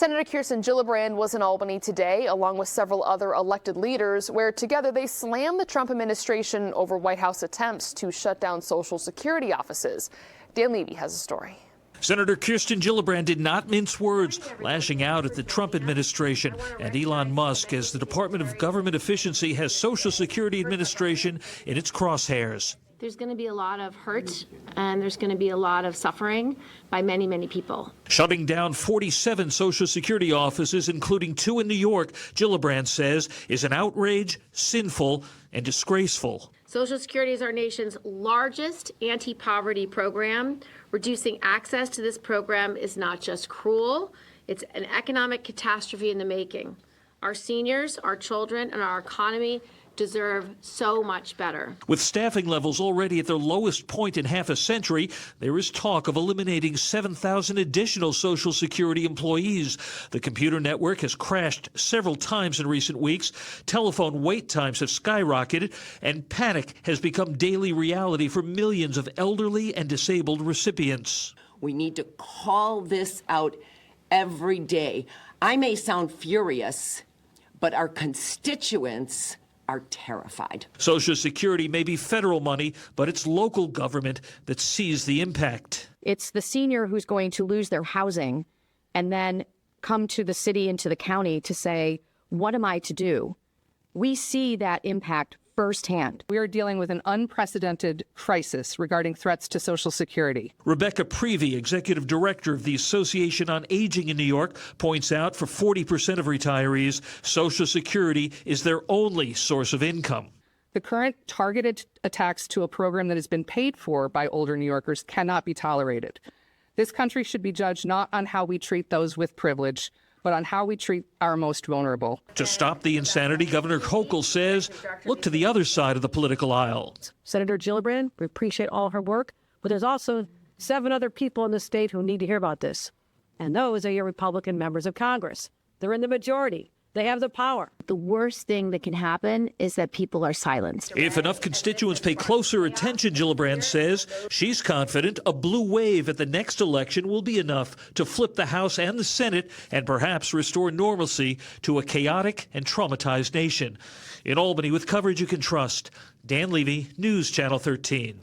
Senator Kirsten Gillibrand was in Albany today, along with several other elected leaders, where together they slammed the Trump administration over White House attempts to shut down Social Security offices. Dan Levy has a story. Senator Kirsten Gillibrand did not mince words, lashing out at the Trump administration and Elon Musk as the Department of Government Efficiency has Social Security Administration in its crosshairs. There's going to be a lot of hurt and there's going to be a lot of suffering by many, many people. Shutting down 47 Social Security offices, including 2 in New York, Gillibrand says is an outrage, sinful, and disgraceful. Social Security is our nation's largest anti-poverty program. Reducing access to this program is not just cruel, it's an economic catastrophe in the making. Our seniors, our children, and our economy deserve so much better. With staffing levels already at their lowest point in half a century, there is talk of eliminating 7,000 additional Social Security employees. The computer network has crashed several times in recent weeks. Telephone wait times have skyrocketed, and panic has become daily reality for millions of elderly and disabled recipients. We need to call this out every day. I may sound furious, but our constituents are terrified. Social Security may be federal money, but it's local government that sees the impact. It's the senior who's going to lose their housing and then come to the city and to the county to say, what am I to do? We see that impact firsthand. We are dealing with an unprecedented crisis regarding threats to Social Security. Rebecca Prevey, executive director of the Association on Aging in New York, points out for 40% of retirees, Social Security is their only source of income. The current targeted attacks to a program that has been paid for by older New Yorkers cannot be tolerated. This country should be judged not on how we treat those with privilege, but on how we treat our most vulnerable. To stop the insanity, Governor Hochul says, look to the other side of the political aisle. Senator Gillibrand, we appreciate all her work, but there's also 7 other people in the state who need to hear about this. And those are your Republican members of Congress. They're in the majority. They have the power. The worst thing that can happen is that people are silenced. If enough constituents pay closer attention, Gillibrand says, she's confident a blue wave at the next election will be enough to flip the House and the Senate and perhaps restore normalcy to a chaotic and traumatized nation. In Albany, with coverage you can trust, Dan Levy, News Channel 13.